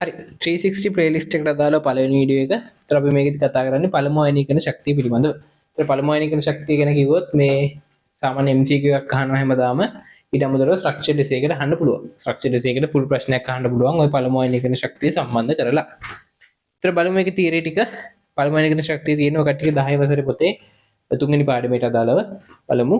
හරි 360 ප්ලේලිස්ට් එකට අදාළව පළවෙනි වීඩියෝ එක. ඒතර අපි මේකෙදි කතා කරන්නේ පළමු ආයනීකරණ ශක්තිය පිළිබඳව. ඒතර පළමු ආයනීකරණ ශක්තිය ගැන කිව්වොත් මේ සාමාන්‍ය MCQ එකක් අහනවා හැමදාම ඊට අමතරව ස්ට්‍රක්චර් essay එකට අහන්න පුළුවන්. ස්ට්‍රක්චර් essay එකට ෆුල් ප්‍රශ්නයක් අහන්න පුළුවන් ওই පළමු ආයනීකරණ ශක්තිය සම්බන්ධ කරලා. ඒතර බලමු මේකේ තියරි ටික. පළමු ආයනීකරණ ශක්තිය තියෙනවා කට්ටිය 10 වසරේ පොතේ තුන්වෙනි පාඩමේට අදාළව බලමු.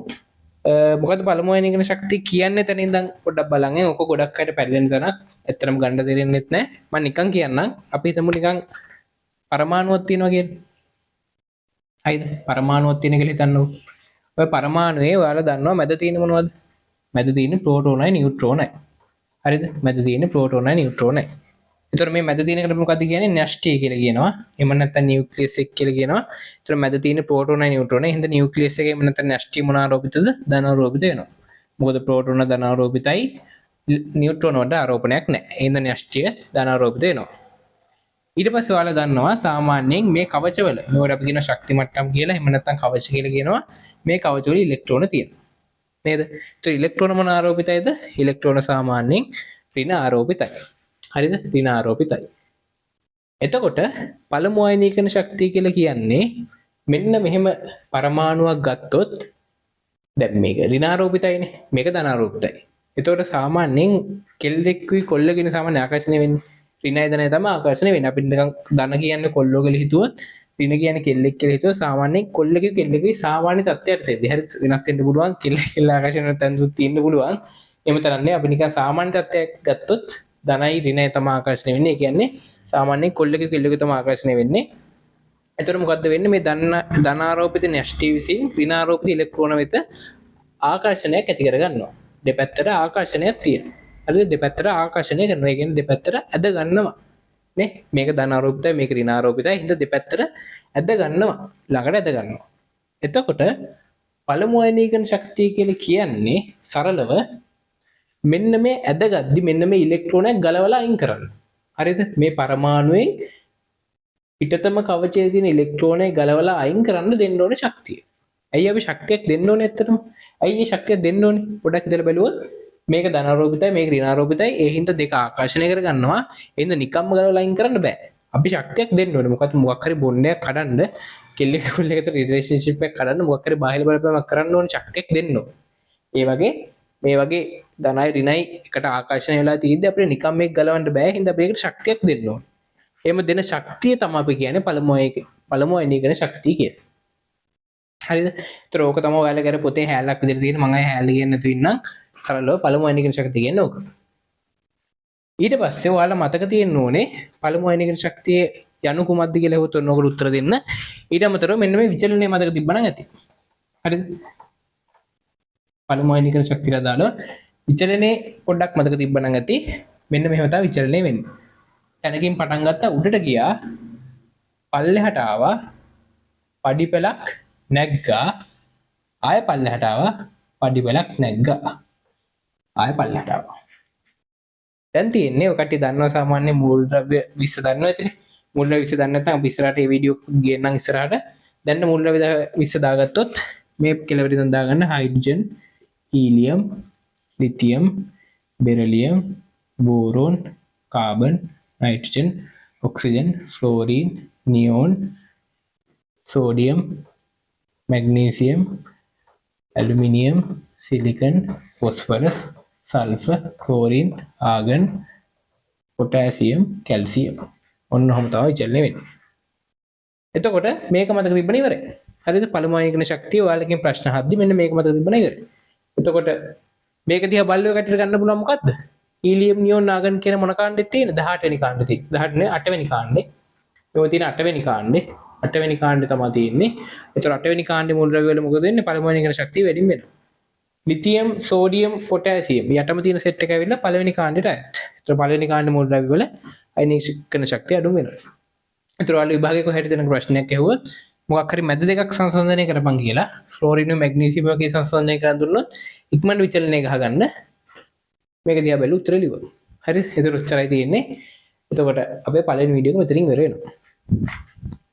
මොකද පළමු ආයනීකරණ ශක්තිය කියන්නේ තැන ඉඳන් පොඩ්ඩක් බලන්න. ඕක ගොඩක් අයට පැටලෙන තැනක්. ඇත්තටම ගන්න දෙරෙන්නෙත් නැහැ. මම නිකන් කියන්නම්. අපි හිතමු නිකන් පරමාණුවක් තියෙනවා කියන්නේ. හරිද? පරමාණුවක් තියෙන කියලා හිතන්නකෝ. ඔය පරමාණුවේ ඔයාලා දන්නවා මැද තියෙන මොනවද? මැද තියෙන ප්‍රෝටෝනයි නියුට්‍රෝනයි. හරිද? මැද තියෙන ප්‍රෝටෝනයි නියුට්‍රෝනයි. ඒතර මේ මැද තියෙන එකට මොකද්ද කියන්නේ? න්‍යෂ්ටිය කියලා කියනවා. එහෙම නැත්නම් නියුක්ලියස් එක කියලා කියනවා. ඒතර මැද තියෙන ප්‍රෝටෝනයි නියුට්‍රෝනයි. එහෙනම් නියුක්ලියස් එකේ එහෙම නැත්නම් න්‍යෂ්ටිය මොන ආරෝපිතද? ධනාරෝපිත වෙනවා. මොකද ප්‍රෝටෝන ධනාරෝපිතයි නියුට්‍රෝන වලට ආරෝපණයක් නැහැ. එහෙනම් න්‍යෂ්ටිය ධනාරෝපිත වෙනවා. ඊට පස්සේ ඔයාලා දන්නවා සාමාන්‍යයෙන් මේ කවචවල මේවට අපි කියනවා ශක්ති මට්ටම් කියලා. එහෙම නැත්නම් කවච කියලා කියනවා. මේ කවචවල ඉලෙක්ට්‍රෝන තියෙනවා. නේද? ඒතර ඉලෙක්ට්‍රෝන මොන ආරෝපිතයිද? ඉලෙක්ට්‍රෝන සාමාන්‍යයෙන් ඍණ ආරෝපිතයි. හරිද? ඍණ ආරෝපිතයි. එතකොට පළමු ආයනීකරණ ශක්තිය කියලා කියන්නේ මෙන්න මෙහෙම පරමාණුවක් ගත්තොත් දැන් මේක ඍණාරෝපිතයිනේ. මේක ධනාරෝපිතයි. එතකොට සාමාන්‍යයෙන් කෙල්ලෙක්කුයි කොල්ලගෙන සාමාන්‍ය ආකර්ෂණය වෙන්නේ. ඍණයි ධනයි තමයි ආකර්ෂණය වෙන්නේ. අපි නිකන් ධන කියන්නේ කොල්ලෝ කියලා හිතුවොත් ඍණ කියන්නේ කෙල්ලෙක් කියලා හිතුවොත් සාමාන්‍යයෙන් කොල්ලෙකුයි කෙල්ලෙකුයි සාමාන්‍ය තත්ත්වයට තෙද්දී. හරි වෙනස් වෙන්න පුළුවන්. කෙල්ල ආකර්ෂණය වෙන තැන් දුත් තියෙන්න පුළුවන්. එහෙම තරන්නේ අපි නිකන් සාමාන්‍ය තත්ත්වයක් ගත්තොත් ධනයි ඍණයි තමයි ආකර්ෂණය වෙන්නේ. ඒ කියන්නේ සාමාන්‍යයෙන් කොල්ලෙකුයි කෙල්ලෙකුයි තමයි ආකර්ෂණය වෙන්නේ. එතකොට මොකද්ද වෙන්නේ? මේ ධනාරෝපිත න්‍යෂ්ටි විසින් ඍණාරෝපිත ඉලෙක්ට්‍රෝන වෙත ආකර්ෂණයක් ඇති කර ගන්නවා. දෙපැත්තට ආකර්ෂණයක් තියෙනවා. හරිද? දෙපැත්තට ආකර්ෂණය කරනවා. ඒ කියන්නේ දෙපැත්තට ඇද ගන්නවා. නේ? මේක ධනාරෝපිතයි මේක ඍණාරෝපිතයි. හින්දා දෙපැත්තට ඇද ගන්නවා. ළඟට ඇද ගන්නවා. එතකොට පළමු ආයනීකරණ ශක්තිය කියලා කියන්නේ සරලව මෙන්න මේ ඇදගද්දි මෙන්න මේ ඉලෙක්ට්‍රෝනයක් ගලවලා අයින් කරන්න. හරිද? මේ පරමාණුවෙන් පිටතම කවචයේ තියෙන ඉලෙක්ට්‍රෝනය ගලවලා අයින් කරන්න දෙන්න ඕනේ ශක්තිය. ඇයි අපි ශක්තියක් දෙන්න ඕනේ ඇත්තටම? ඇයි මේ ශක්තිය දෙන්න ඕනේ? පොඩ්ඩක් හිතලා බලුවොත් මේක ධනාරෝපිතයි මේක ඍණාරෝපිතයි. ඒ හින්දා දෙක ආකර්ෂණය කර ගන්නවා. ඒ හින්දා නිකම්ම ගලවලා අයින් කරන්න බෑ. අපි ශක්තියක් දෙන්න ඕනේ. මොකක් හරි බොන්ඩයක් කඩන්න කෙල්ලෙක් කොල්ලෙකුට රිලේෂන්ෂිප් එකක් කඩන්න මොකක් හරි බාහිර බලපෑමක් කරන්න ඕනේ ශක්තියක් දෙන්න ඕනේ. ඒ වගේ මේ වගේ ධනයි ඍණයි එකට ආකර්ෂණය වෙලා තියෙද්දි අපිට නිකම් මේක ගලවන්න බෑ. හින්දා අපි ඒකට ශක්තියක් දෙන්න ඕනේ. එහෙම දෙන ශක්තිය තමයි අපි කියන්නේ පළමු ආයනීකරණ ශක්තිය කියලා. හරිද? ඒතර ඕක තමයි ඔයාලා කර පොතේ හැලක් විදිහට තියෙන මම අය හැල කියන්නේ නැතුව ඉන්නම්. සරලව පළමු ආයනීකරණ ශක්තිය කියන්නේ ඕක. ඊට පස්සේ ඔයාලා මතක තියෙන්න ඕනේ පළමු ආයනීකරණ ශක්තිය යනු කුමක්ද කියලා හොත් ඔන්නෝකට උත්තර දෙන්න. ඊට අමතරව මෙන්න මේ විචලනය මතක තිබ්බනම් ඇති. හරිද? පළමු ආයනීකරණ ශක්තියට අදාළව විචලනයේ පොඩ්ඩක් මතක තිබ්බනම් ඇති. මෙන්න මෙහෙම තමයි විචලනය වෙන්නේ. තැනකින් පටන් ගත්තා උඩට ගියා පල්ලෙහාට ආවා පඩිපෙලක් නැග්ගා ආය පල්ලෙහාට ආවා පඩිපෙලක් නැග්ගා ආය පල්ලෙහාට ආවා. දැන් තියෙන්නේ ඔය කට්ටිය දන්නවා සාමාන්‍ය මූලද්‍රව්‍ය 20 දන්නවා ඇතිනේ. මූලද්‍රව්‍ය 20 දන්නේ නැත්නම් අපි ඉස්සරහට මේ වීඩියෝ ගේන්නම් ඉස්සරහට. දැන් මූලද්‍රව්‍ය 20 දාගත්තොත් මේ කෙලවර ඉඳන් දාගන්න hydrogen helium lithium beryllium boron carbon nitrogen, oxygen, fluorine, neon, sodium, magnesium, aluminium, silicon, phosphorus, sulfur, chlorine, argon, potassium, calcium. ඔන්න ඔහම තමයි විචලනය වෙන්නේ. එතකොට මේක මතක තිබ්බම ඉවරයි. හරිද? පළමු ආයනීකරණ ශක්තිය ඔයාලකින් ප්‍රශ්න අහද්දි මෙන්න මේක මතක තිබ්බම ඉවරයි. එතකොට මේක දිහා බලලා කටට ගන්න පුළුවන් මොකද්ද? හීලියම් නියෝන් ආගන් කියන මොන කාණ්ඩෙත් තියෙන 18 වෙනි කාණ්ඩෙ තියෙන 18 නේ 8 වෙනි කාණ්ඩෙ මේක තියෙන 8 වෙනි කාණ්ඩෙ 8 වෙනි කාණ්ඩෙ තමයි තියෙන්නේ. ඒතර 8 වෙනි කාණ්ඩෙ මූල ද්‍රව්‍ය වල මොකද වෙන්නේ? පළමු ආයනීකරණ ශක්තිය වැඩිම වෙනවා. ලිතියම් සෝඩියම් පොටෑසියම් යටම තියෙන සෙට් එක ඇවිල්ලා පළවෙනි කාණ්ඩෙට අයත්. ඒතර පළවෙනි කාණ්ඩෙ මූල ද්‍රව්‍ය වල ආයනීකරණ ශක්තිය අඩු වෙනවා. ඒතර ඔයාලා විභාගයේ කොහෙද දෙන ප්‍රශ්නයක් ඇහුවොත් මොකක් හරි මැද දෙකක් සංසන්දනය කරපන් කියලා ෆ්ලෝරින් මැග්නීසියම් වගේ සංසන්දනය කරන් දුන්නොත් ඉක්මනට විචලනය ගහගන්න මේක දිහා බලලා උත්තර ලියන්න. හරි? ඒක උච්චරයි තියෙන්නේ. එතකොට අපේ පළවෙනි වීඩියෝ එක මෙතනින් ඉවර වෙනවා.